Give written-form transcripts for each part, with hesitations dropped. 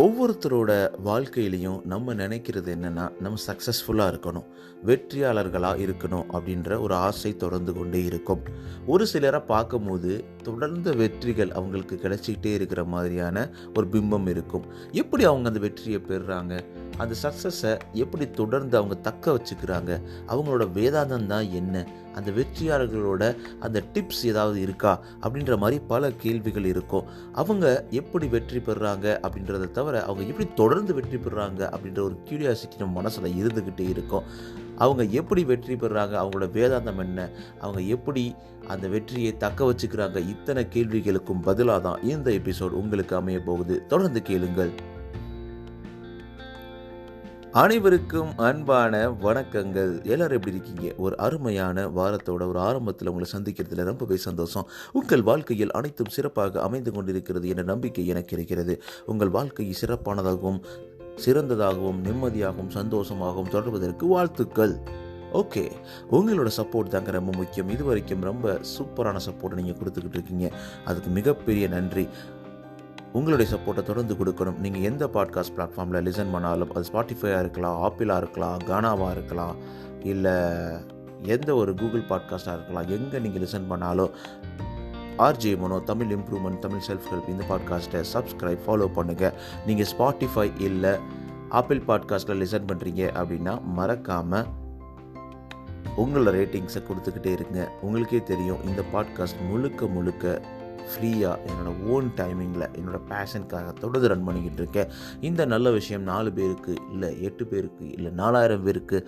ஒவ்வொருத்தரோட வாழ்க்கையிலையும் நம்ம நினைக்கிறது என்னென்னா, நம்ம சக்ஸஸ்ஃபுல்லாக இருக்கணும், வெற்றியாளர்களாக இருக்கணும் அப்படின்ற ஒரு ஆசை தொடர்ந்து கொண்டே இருக்கும். ஒரு சிலரை பார்க்கும்போது தொடர்ந்த வெற்றிகள் அவங்களுக்கு கிடைச்சிக்கிட்டே இருக்கிற மாதிரியான ஒரு பிம்பம் இருக்கும். எப்படி அவங்க அந்த வெற்றியை பெறுறாங்க, அந்த சக்ஸஸை எப்படி தொடர்ந்து அவங்க தக்க வச்சுக்கிறாங்க, அவங்களோட வேதாந்தம் தான் என்ன, அந்த வெற்றியாளர்களோட அந்த டிப்ஸ் ஏதாவது இருக்கா அப்படின்ற மாதிரி பல கேள்விகள் இருக்கும். அவங்க எப்படி வெற்றி பெறுறாங்க அப்படின்றத தவிர அவங்க எப்படி தொடர்ந்து வெற்றி பெறுறாங்க அப்படின்ற ஒரு கியூரியாசிட்டி நம்ம மனசில் இருந்துக்கிட்டே இருக்கும். அவங்க எப்படி வெற்றி பெறுறாங்க, அவங்களோட வேதாந்தம் என்ன, அவங்க எப்படி அந்த வெற்றியை தக்க வச்சுக்கிறாங்க, இத்தனை கேள்விகளுக்கும் பதிலாக தான் இந்த எபிசோட் உங்களுக்கு அமைய போகுது. தொடர்ந்து கேளுங்கள். அனைவருக்கும் அன்பான வணக்கங்கள். எல்லாரும் எப்படி இருக்கீங்க? ஒரு அருமையான வாரத்தோட ஒரு ஆரம்பத்தில் உங்களை சந்திக்கிறதுல ரொம்பவே சந்தோஷம். உங்கள் வாழ்க்கையில் அனைத்தும் சிறப்பாக அமைந்து கொண்டிருக்கிறது என்ற நம்பிக்கை எனக்கு இருக்கிறது. உங்கள் வாழ்க்கை சிறப்பானதாகவும் சிறந்ததாகவும் நிம்மதியாகவும் சந்தோஷமாகவும் தொடர்வதற்கு வாழ்த்துக்கள். ஓகே, உங்களோட சப்போர்ட் தாங்க ரொம்ப முக்கியம். இது வரைக்கும் ரொம்ப சூப்பரான சப்போர்ட்டை நீங்கள் கொடுத்துக்கிட்டு இருக்கீங்க. அதுக்கு மிகப்பெரிய நன்றி. உங்களுடைய சப்போர்ட்டை தொடர்ந்து கொடுக்கணும். நீங்கள் எந்த பாட்காஸ்ட் பிளாட்ஃபார்மில் லிசன் பண்ணாலும், அது ஸ்பாட்டிஃபையாக இருக்கலாம், ஆப்பிளாக இருக்கலாம், கானாவாக இருக்கலாம், இல்லை எந்த ஒரு கூகுள் பாட்காஸ்ட்டாக இருக்கலாம், எங்கே நீங்கள் லிசன் பண்ணாலும் RJ Mano Tamil improvement, Tamil self help இந்த பாட்காஸ்ட்டை சப்ஸ்கிரைப், ஃபாலோ பண்ணுங்கள். நீங்கள் ஸ்பாட்டிஃபை இல்லை ஆப்பிள் பாட்காஸ்ட்டில் லிசன் பண்ணுறீங்க அப்படின்னா மறக்காமல் உங்களோட ரேட்டிங்ஸை கொடுத்துக்கிட்டே இருங்க. உங்களுக்கே தெரியும், இந்த பாட்காஸ்ட் முழுக்க ஃப்ரீயாக என்னோடய ஓன் டைமிங்கில் என்னோடய பேஷனுக்காக தொடர்ந்து ரன் பண்ணிக்கிட்டு இருக்கேன். இந்த நல்ல விஷயம் 4 பேருக்கு இல்லை 8 பேருக்கு இல்லை 4000 பேருக்கு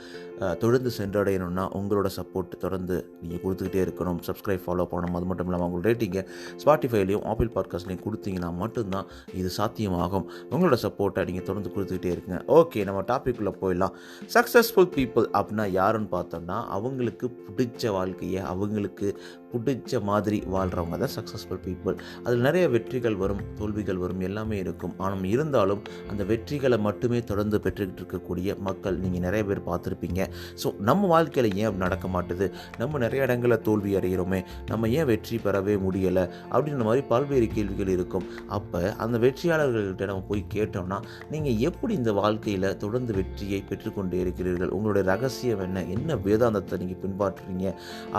தொடர்ந்து சென்றடையணும்னா உங்களோட சப்போர்ட் தொடர்ந்து நீங்கள் கொடுத்துக்கிட்டே இருக்கணும். சப்ஸ்கிரைப், ஃபாலோ பண்ணணும். அது மட்டும் இல்லாமல் உங்களோட ரேட்டிங்கை ஸ்பாட்டிஃபைலையும் ஆப்பிள் பாட்காஸ்ட்லையும் கொடுத்தீங்கன்னா மட்டும்தான் இது சாத்தியமாகும். உங்களோட சப்போர்ட்டை நீங்கள் தொடர்ந்து கொடுத்துக்கிட்டே இருக்குங்க. ஓகே, நம்ம டாபிக்குள்ளே போயிடலாம். சக்ஸஸ்ஃபுல் பீப்புள் அப்படின்னா யாருன்னு பார்த்தோம்னா, அவங்களுக்கு பிடிச்ச வாழ்க்கையை அவங்களுக்கு பிடிச்ச மாதிரி வாழ்கிறவங்க தான் சக்ஸஸ்ஃபுல் பீப்புள். அதில் நிறைய வெற்றிகள் வரும், தோல்விகள் வரும், எல்லாமே இருக்கும். ஆனால் இருந்தாலும் அந்த வெற்றிகளை மட்டுமே தொடர்ந்து பெற்றுக்கிட்டு இருக்கக்கூடிய மக்கள் நீங்கள் நிறைய பேர் பார்த்துருப்பீங்க. ஸோ நம்ம வாழ்க்கையில் ஏன் அப்படி நடக்க மாட்டுது, நம்ம நிறைய இடங்களில் தோல்வி அடைகிறோமே, நம்ம ஏன் வெற்றி பெறவே முடியலை அப்படின்ற மாதிரி பல்வேறு கேள்விகள் இருக்கும். அப்போ அந்த வெற்றியாளர்கள்கிட்ட நம்ம போய் கேட்டோம்னா, நீங்கள் எப்படி இந்த வாழ்க்கையில் தொடர்ந்து வெற்றியை பெற்றுக்கொண்டே இருக்கிறீர்கள், உங்களுடைய ரகசியம் என்ன, என்ன வேதாந்தத்தை நீங்கள் பின்பற்றுறீங்க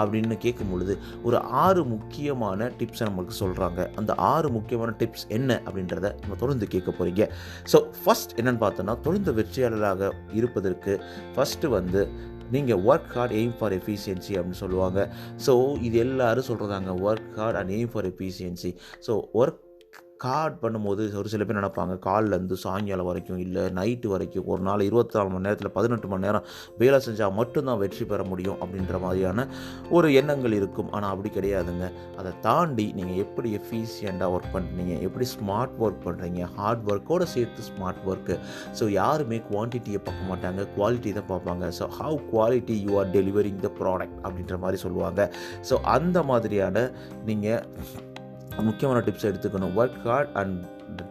அப்படின்னு கேட்கும் பொழுது ஒரு 6 முக்கியமான டிப்ஸை நம்மளுக்கு சொல்கிறாங்க. அந்த 6 முக்கியமான டிப்ஸ் என்ன அப்படின்றத நம்ம தொடர்ந்து கேட்க போகிறீங்க. ஸோ ஃபஸ்ட் என்னென்னு பார்த்தோன்னா, தொடர்ந்து வெற்றியாளராக இருப்பதற்கு ஃபஸ்ட்டு நீங்கள் work hard, aim for efficiency அப்படின்னு சொல்லுவாங்க. ஸோ இது எல்லோரும் சொல்கிறதாங்க, work hard and aim for efficiency. So work hard பண்ணும்போது ஒரு சில பேர் நினைப்பாங்க, காலிலேருந்து சாயங்காலம் வரைக்கும் இல்லை நைட்டு வரைக்கும் ஒரு நாள் 24 மணி நேரத்தில் 18 மணி நேரம் வேலை செஞ்சால் மட்டும்தான் வெற்றி பெற முடியும் அப்படின்ற மாதிரியான ஒரு எண்ணங்கள் இருக்கும். ஆனால் அப்படி கிடையாதுங்க. அதை தாண்டி நீங்கள் எப்படி எஃபிஷியண்ட்டாக ஒர்க் பண்ணுறீங்க, எப்படி ஸ்மார்ட் ஒர்க் பண்ணுறீங்க, ஹார்ட் ஒர்க்கோடு சேர்த்து ஸ்மார்ட் ஒர்க்கு. ஸோ யாருமே குவான்டிட்டியை பார்க்க மாட்டாங்க, குவாலிட்டி தான் பார்ப்பாங்க. So how quality you are delivering the product அப்படின்ற மாதிரி சொல்லுவாங்க. ஸோ அந்த மாதிரியான நீங்கள் முக்கியமான டிப்ஸ் எடுத்துக்கணும். Work hard and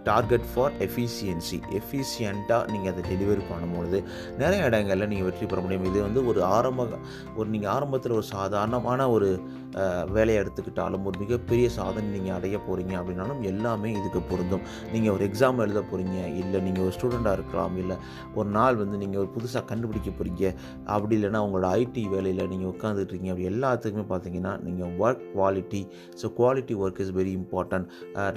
target for எஃபிஷியண்ட்டாக நீங்கள் அதை டெலிவரி பண்ணும்பொழுது நிறைய இடங்களில் நீங்கள் வெற்றி பெற முடியும். இது நீங்கள் ஆரம்பத்தில் ஒரு சாதாரணமான ஒரு வேலையை எடுத்துக்கிட்டாலும் ஒரு மிகப்பெரிய சாதனை நீங்கள் அடைய போகிறீங்க அப்படின்னாலும் எல்லாமே இதுக்கு பொருந்தும். நீங்கள் ஒரு எக்ஸாம் எழுத போகிறீங்க, இல்லை நீங்கள் ஒரு ஸ்டூடெண்ட்டாக இருக்கலாம், இல்லை ஒரு நாள் நீங்கள் ஒரு புதுசாக கண்டுபிடிக்க போகிறீங்க, அப்படி இல்லைன்னா உங்களோட ஐடி வேலையில் நீங்கள் உட்காந்துட்ருக்கீங்க, அப்படி எல்லாத்துக்குமே பார்த்தீங்கன்னா நீங்கள் work quality. So quality work is very important.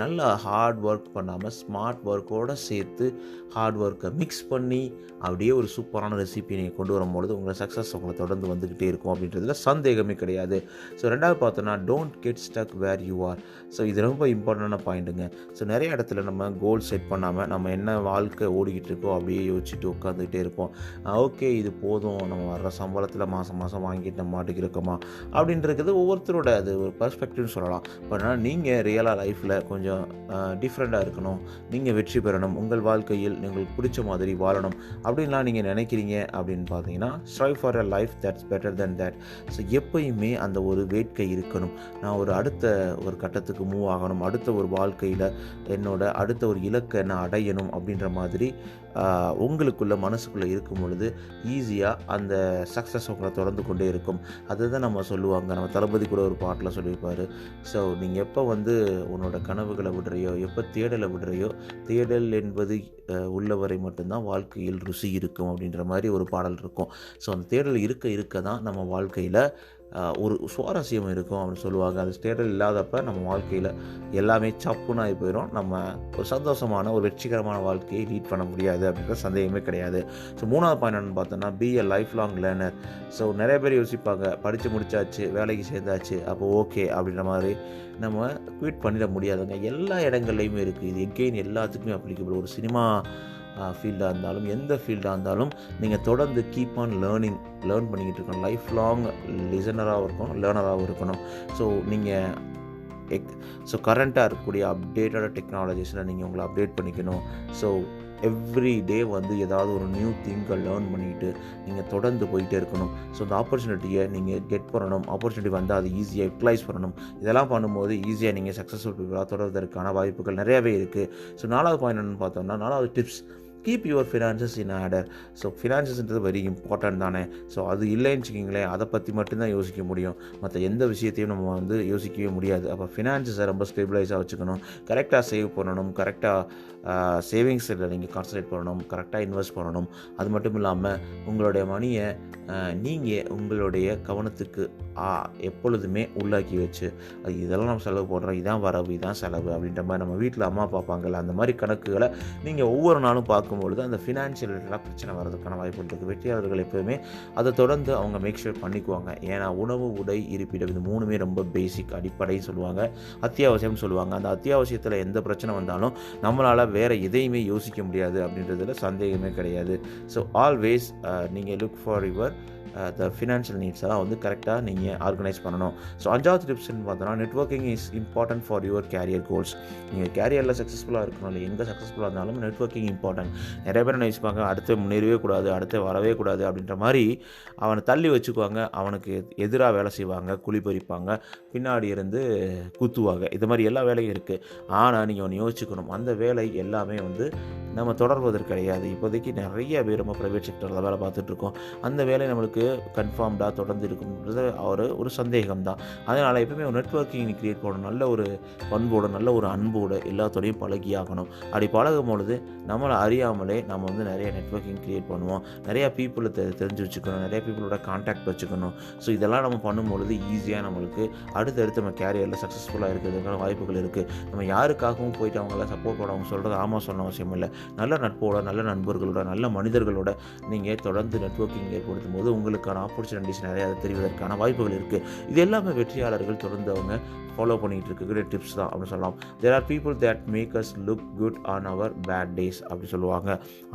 நல்லா ஹார்ட் ஒர்க் பண்ணாமல் ஸ்மார்ட் ஒர்க்கோடு சேர்த்து ஹார்ட் ஒர்க்கை மிக்ஸ் பண்ணி அப்படியே ஒரு சூப்பரான ரெசிபி நீங்கள் கொண்டு வரும்பொழுது உங்களை சக்ஸஸ் உங்களை தொடர்ந்து வந்துக்கிட்டே இருக்கும் அப்படின்றதுல சந்தேகமே கிடையாது. ஸோ ரெண்டாவது பார்த்தோன்னா, don't get stuck where you are. So இது ரொம்ப இம்பார்ட்டண்டான பாயிண்ட்டுங்க. ஸோ நிறைய இடத்துல நம்ம கோல் செட் பண்ணாமல் நம்ம என்ன வாழ்க்கை ஓடிக்கிட்டு இருக்கோம் அப்படியே யோசிச்சுட்டு உட்காந்துக்கிட்டே இருப்போம். ஓகே, இது போதும், நம்ம வர்ற சம்பளத்தில் மாதம் வாங்கிட்டு நம்ம மாட்டுக்கு இருக்கோமா அப்படின்றது ஒவ்வொருத்தரோட அது ஒரு பர்ஸ்பெக்டிவ்னு சொல்லலாம். பட் ஆனால் நீங்கள் ரியலாக லைஃப்பில் கொஞ்சம் டிஃப்ரெண்ட்டாக இருக்கணும், நீங்கள் வெற்றி பெறணும், உங்கள் வாழ்க்கையில் உங்களுக்கு பிடிச்ச மாதிரி வாழணும் அப்படின்லாம் நீங்கள் நினைக்கிறீங்க அப்படின்னு பார்த்தீங்கன்னா, strive for a life that's better then that. So எப்பயுமே அந்த ஒரு வேட்கை இருக்கணும். நான் அடுத்த ஒரு கட்டத்துக்கு மூவ் ஆகணும், அடுத்த ஒரு வாழ்க்கையில் என்னோட அடுத்த ஒரு இலக்கை நான் அடையணும் அப்படின்ற மாதிரி உங்களுக்குள்ள மனசுக்குள்ளே இருக்கும் பொழுது ஈஸியாக அந்த சக்ஸஸ் உங்களை தொடர்ந்து கொண்டே இருக்கும். அதுதான் நம்ம சொல்லுவாங்க, நம்ம தளபதி கூட ஒரு பாட்டில் சொல்லியிருப்பார். ஸோ நீங்கள் எப்போ உன்னோட கனவுகளை விடுறியோ, எப்போ தேடலை விடுறையோ, தேடல் என்பது உள்ளவரை மட்டும்தான் வாழ்க்கையில் ருசி இருக்கும் அப்படின்ற மாதிரி ஒரு பாடல் இருக்கும். ஸோ அந்த தேடல் இருக்க இருக்க தான் நம்ம வாழ்க்கையில் ஒரு சுவாரஸ்யம் இருக்கும் அப்படின்னு சொல்லுவாங்க. அந்த தேடல் இல்லாதப்ப நம்ம வாழ்க்கையில் எல்லாமே சப்புனாகி போயிடும். நம்ம ஒரு சந்தோஷமான ஒரு வெற்றிகரமான வாழ்க்கையை லீட் பண்ண முடியாது அப்படின்ற சந்தேகமே கிடையாது. ஸோ 3வது பாயிண்ட் என்னென்னு பார்த்தோன்னா, பி எ லைஃப் லாங் லேர்னர். ஸோ நிறைய பேர் யோசிப்பாங்க, படித்து முடிச்சாச்சு, வேலைக்கு சேர்ந்தாச்சு, அப்போ ஓகே அப்படின்ற மாதிரி நம்ம குவிட் பண்ணிட முடியாதுங்க. எல்லா இடங்கள்லையுமே இருக்குது. இது எகெயின் எல்லாத்துக்குமே அப்ளிகபிள். ஒரு சினிமா ஃபீல்டாக இருந்தாலும், எந்த ஃபீல்டாக இருந்தாலும் நீங்கள் தொடர்ந்து கீப் ஆன் லேர்ன் பண்ணிக்கிட்டு இருக்கணும். லைஃப் லாங் லிசனராகவும் இருக்கணும், லேர்னராகவும் இருக்கணும். ஸோ நீங்கள் கரண்ட்டாக இருக்கக்கூடிய அப்டேட்டட் டெக்னாலஜிஸில் நீங்கள் உங்களை அப்டேட் பண்ணிக்கணும். ஸோ எவ்ரி டே வந்து ஏதாவது ஒரு நியூ திங்கை லேர்ன் பண்ணிக்கிட்டு நீங்கள் தொடர்ந்து போயிட்டே இருக்கணும். ஸோ அந்த ஆப்பர்ச்சுனிட்டியை நீங்கள் கெட் பண்ணணும். ஆப்பர்ச்சுனிட்டி வந்து அதை ஈஸியாக யூட்டிலைஸ் பண்ணணும். இதெல்லாம் பண்ணும்போது ஈஸியாக நீங்கள் சக்ஸஸ்ஃபுல் பீப்புளாக தொடர்வதற்கான வாய்ப்புகள் நிறையவே இருக்குது. ஸோ 4வது பாயிண்ட் என்னென்னு பார்த்தோம்னா, 4வது tips, keep your finances in order. So ஃபினான்சஸ்ன்றது வெரி இம்பார்ட்டன்ட் தானே. ஸோ அது இல்லைன்னு வச்சுக்கிங்களேன், அதை பற்றி மட்டும்தான் யோசிக்க முடியும். மற்ற எந்த விஷயத்தையும் நம்ம வந்து யோசிக்கவே முடியாது. அப்போ ஃபினான்சஸை ரொம்ப ஸ்டேபிளைஸாக வச்சுக்கணும். கரெக்டாக சேவ் பண்ணணும். கரெக்டாக சேவிங்ஸில் நீங்கள் கான்சன்ட்ரேட் பண்ணணும். கரெக்டாக இன்வெஸ்ட் பண்ணணும். அது மட்டும் இல்லாமல் உங்களுடைய மணியை நீங்கள் உங்களுடைய கவனத்துக்கு எப்பொழுதுமே உள்ளாக்கி வச்சு, இதெல்லாம் நம்ம செலவு போடுறோம், இதான் வரவு, இதான் செலவு அப்படின்ற மாதிரி நம்ம வீட்டில் அம்மா பார்ப்பாங்கள்ல, அந்த மாதிரி கணக்குகளை நீங்கள் ஒவ்வொரு நாளும் பார்க்கும்பொழுது அந்த ஃபினான்ஷியல் ரிலேட்டடாக பிரச்சனை வர்றதுக்கான வாய்ப்பு இருக்குது. வெற்றியாளர்கள் எப்போவுமே அதை தொடர்ந்து அவங்க மேக் ஷூர் பண்ணிக்குவாங்க. ஏன்னா உணவு, உடை, இருப்பிடம் இது 3மே ரொம்ப பேசிக், அடிப்படைன்னு சொல்லுவாங்க, அத்தியாவசியம்னு சொல்லுவாங்க. அந்த அத்தியாவசியத்தில் எந்த பிரச்சனை வந்தாலும் நம்மளால் வேறு எதையுமே யோசிக்க முடியாது அப்படின்றதுல சந்தேகமே கிடையாது. ஸோ ஆல்வேஸ் நீங்கள் look for your the financial needs எல்லாம் வந்து கரெக்டாக நீங்கள் ஆர்கனைஸ் பண்ணணும். ஸோ 5வது டிப்ஸ்ன்னு பார்த்தோன்னா, networking is important for your career goals. நீங்கள் கேரியரில் சக்ஸஸ்ஃபுல்லாக இருக்கணும், இல்லை எங்கே சக்ஸஸ்ஃபுல்லாக இருந்தாலும் நெட்வொர்க்கிங் இம்பார்ட்டன்ட். நிறைய பேர் நினைப்பாங்க, அடுத்து முன்னேறவே கூடாது, அடுத்து வரவே கூடாது அப்படின்ற மாதிரி அவனை தள்ளி வச்சுக்குவாங்க. அவனுக்கு எதிராக வேலை செய்வாங்க, குழி பறிப்பாங்க, பின்னாடி இருந்து குத்துவாங்க. இது மாதிரி எல்லா வேலையும் இருக்குது. ஆனால் நீங்கள் ஒன்று யோசிச்சுக்கணும், அந்த வேலை எல்லாமே வந்து நம்ம தொடர்வதற்கு கிடையாது. இப்போதைக்கு நிறைய பேர் நம்ம ப்ரைவேட் செக்டரில் வேலை பார்த்துட்ருக்கோம். அந்த வேலை நம்மளுக்கு கன்ஃபார்ம்டாக தொடர்ந்து இருக்குன்றது ஒரு சந்தேகம் தான். அதனால் எப்பவுமே ஒரு நெட்வொர்க்கிங் கிரியேட் பண்ணணும். நல்ல ஒரு பண்போடு, நல்ல ஒரு அன்போடு எல்லாத்தோடையும் பழகி ஆகணும். அப்படி பழகும் பொழுது நம்மளை அறியாமலே நம்ம வந்து நிறைய நெட்வொர்க்கிங் கிரியேட் பண்ணுவோம். நிறையா பீப்புளை தெரிஞ்சு வச்சுக்கணும், நிறைய பீப்புளோட கான்டாக்ட் வச்சுக்கணும். ஸோ இதெல்லாம் நம்ம பண்ணும்பொழுது ஈஸியாக நம்மளுக்கு அடுத்தடுத்து நம்ம கேரியரில் சக்ஸஸ்ஃபுல்லாக இருக்கிறதுக்கான வாய்ப்புகள் இருக்குது. நம்ம யாருக்காகவும் போயிட்டு அவங்கள சப்போர்ட் பண்ண அவங்க சொல்கிறது ஆமாம் சொன்ன அவசியம் இல்லை. நல்ல நட்போட, நல்ல நண்பர்களோட, நல்ல மனிதர்களோட நீங்கள் தொடர்ந்து நெட்வொர்க்கிங் ஏற்படுத்தும் போது உங்களுக்கான ஆப்பர்ச்சுனிட்டிஸ் நிறையா தெரிவதற்கான வாய்ப்புகள் இருக்குது. இது எல்லாமே வெற்றியாளர்கள் தொடர்ந்து அவங்க ஃபாலோ பண்ணிகிட்டு இருக்கக்கூடிய டிப்ஸ் தான் அப்படின்னு சொல்லலாம். There are people that make us look good on our bad days அப்படி சொல்லுவாங்க.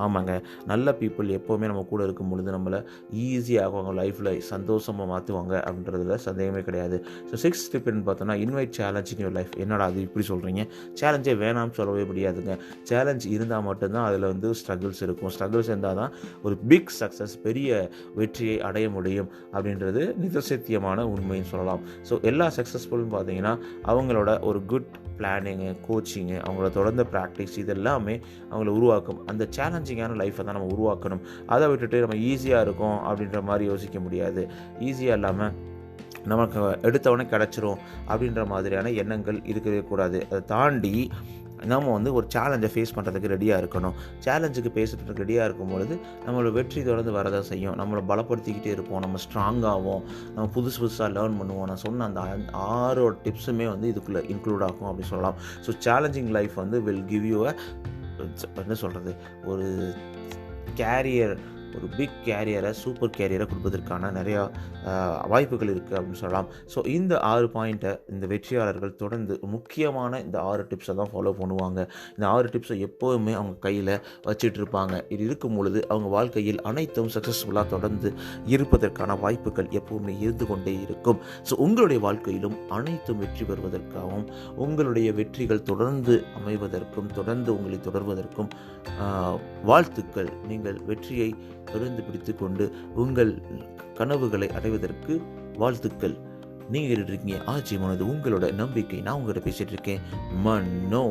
ஆமாங்க, நல்ல பீப்புள் எப்போவுமே நம்ம கூட இருக்கும் பொழுது நம்மளை ஈஸியாக அவங்க லைஃப்பில் சந்தோஷமாக மாற்றுவாங்க அப்படின்றதுல சந்தேகமே கிடையாது. ஸோ 6th டிப்னு பார்த்தோன்னா, invite challenge in your life. என்னடா அது இப்படி சொல்கிறீங்க? சேலஞ்சே வேணாம்னு சொல்லவே முடியாதுங்க. சேலஞ்ச் இருந்தால் மட்டும்தான் அதில் வந்து ஸ்ட்ரகிள்ஸ் இருக்கும். ஸ்ட்ரகிள்ஸ் இருந்தால் தான் ஒரு பிக் சக்ஸஸ், பெரிய வெற்றியை அடைய முடியும் அப்படின்றது நிதர்சத்தியமான உண்மைன்னு சொல்லலாம். ஸோ எல்லா சக்ஸஸ்ஃபுல்னு பார்த்தீங்கன்னா அவங்களோட ஒரு குட் பிளானிங்கு, கோச்சிங்கு, அவங்களோட தொடர்ந்த ப்ராக்டிஸ் இது எல்லாமே அவங்கள உருவாக்கும். அந்த சேலஞ்சிங்கான லைஃப்பை தான் நம்ம உருவாக்கணும். அதை விட்டுட்டு நம்ம ஈஸியாக இருக்கும் அப்படின்ற மாதிரி யோசிக்க முடியாது. ஈஸியாக இல்லாமல் நமக்கு எடுத்தவொடனே கிடச்சிரும் அப்படின்ற மாதிரியான எண்ணங்கள் இருக்கவே கூடாது. அதை தாண்டி நம்ம வந்து ஒரு சேலஞ்சை ஃபேஸ் பண்ணுறதுக்கு ரெடியாக இருக்கணும். சேலஞ்சுக்கு பேசுகிறதுக்கு ரெடியாக இருக்கும் பொழுது நம்மளோட வெற்றி தொடர்ந்து வரதான் செய்யும். நம்மளை பலப்படுத்திக்கிட்டே இருப்போம், நம்ம ஸ்ட்ராங்காகவும், நம்ம புதுசாக லேர்ன் பண்ணுவோம். நான் சொன்ன அந்த 6 டிப்ஸுமே வந்து இதுக்குள்ளே இன்க்ளூட் ஆகும் அப்படி சொல்லலாம். ஸோ சேலஞ்சிங் லைஃப் வந்து வில் கிவ் யூ என்ன சொல்கிறது, ஒரு கேரியர், ஒரு பிக் கேரியரை, சூப்பர் கேரியரை கொடுப்பதற்கான நிறையா வாய்ப்புகள் இருக்குது அப்படின்னு சொல்லலாம். ஸோ இந்த 6 பாயிண்ட்டை இந்த வெற்றியாளர்கள் தொடர்ந்து முக்கியமான இந்த 6 டிப்ஸை தான் ஃபாலோ பண்ணுவாங்க. இந்த 6 டிப்ஸை எப்போவுமே அவங்க கையில் வச்சுட்டு இருப்பாங்க. இது இருக்கும் பொழுது அவங்க வாழ்க்கையில் அனைத்தும் சக்ஸஸ்ஃபுல்லாக தொடர்ந்து இருப்பதற்கான வாய்ப்புகள் எப்போவுமே இருந்து கொண்டே இருக்கும். ஸோ உங்களுடைய வாழ்க்கையிலும் அனைத்தும் வெற்றி பெறுவதற்காகவும், உங்களுடைய வெற்றிகள் தொடர்ந்து அமைவதற்கும், தொடர்ந்து உங்களை தொடர்வதற்கும் வாழ்த்துக்கள். நீங்கள் வெற்றியை தொடர்ந்து பிடித்து கொண்டு உங்கள் கனவுகளை அடைவதற்கு வாழ்த்துக்கள். நீங்கள் கேட்டுட்ருக்கீங்க ஆர்ஜே மனோ, இது உங்களோட நம்பிக்கை. நான் உங்கள்கிட்ட பேசிகிட்டு இருக்கேன் மனோ.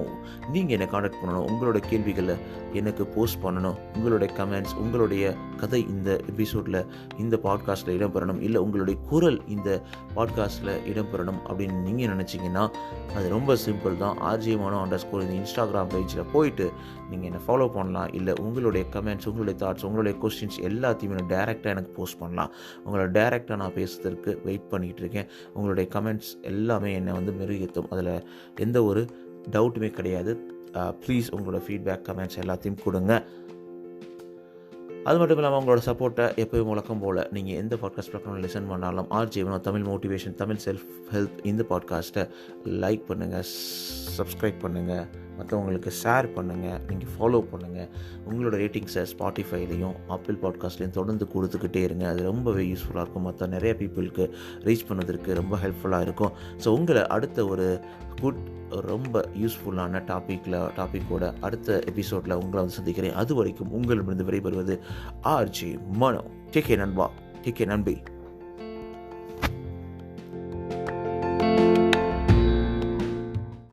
நீங்கள் என்னை காண்டாக்ட் பண்ணணும், உங்களோட கேள்விகளை எனக்கு போஸ்ட் பண்ணணும், உங்களுடைய கமெண்ட்ஸ், உங்களுடைய கதை இந்த எபிசோடில் இந்த பாட்காஸ்ட்டில் இடம்பெறணும், இல்லை உங்களுடைய குரல் இந்த பாட்காஸ்ட்டில் இடம்பெறணும் அப்படின்னு நீங்கள் நினச்சிங்கன்னா அது ரொம்ப சிம்பிள் தான். ஆர்ஜே மனோ _ இந்த இன்ஸ்டாகிராம் பேஜில் போயிட்டு நீங்கள் என்னை ஃபாலோ பண்ணலாம். இல்லை உங்களுடைய கமெண்ட்ஸ், உங்களுடைய தாட்ஸ், உங்களுடைய கொஸ்டின்ஸ் எல்லாத்தையுமே டேரெக்டாக எனக்கு போஸ்ட் பண்ணலாம். உங்களை டேரெக்டாக நான் பேசுறதுக்கு வெயிட் பண்ணிகிட்டு இருக்கேன். உங்களுடைய கமெண்ட்ஸ் எல்லாமே என்னை மெருகேற்றும், அதில் எந்த ஒரு டவுட்டுமே கிடையாது. ப்ளீஸ் உங்களோட ஃபீட்பேக், கமெண்ட்ஸ் எல்லாத்தையும் கொடுங்க. அது மட்டும் இல்லாமல் உங்களோட சப்போர்ட்டை எப்போயும் முழக்கம் போல் நீங்கள் எந்த பாட்காஸ்ட் பிளாட்ஃபார்மில் லிசன் பண்ணாலும் RJ Mano Tamil motivation, Tamil self help இந்த பாட்காஸ்ட்டை லைக் பண்ணுங்கள், சப்ஸ்கிரைப் பண்ணுங்கள், மற்றவங்களுக்கு ஷேர் பண்ணுங்கள், நீங்கள் ஃபாலோ பண்ணுங்கள். உங்களோட ரேட்டிங்ஸை ஸ்பாட்டிஃபைலையும் ஆப்பிள் பாட்காஸ்ட்லையும் தொடர்ந்து கொடுத்துக்கிட்டே இருங்க. அது ரொம்பவே யூஸ்ஃபுல்லாக இருக்கும். மற்ற நிறைய பீப்புளுக்கு ரீச் பண்ணதற்கு ரொம்ப ஹெல்ப்ஃபுல்லாக இருக்கும். ஸோ உங்களை அடுத்த ஒரு ரொம்ப யூஸ்ஃபுல்லான டாப்பிக்கோட அடுத்த எபிசோடில் உங்களை சந்திக்கிறேன். அது வரைக்கும் உங்களிடமிருந்து விடைபெறுவது ஆர்ஜே மனோ. டேக் கேர் நண்பா, டேக் கேர் நண்பி.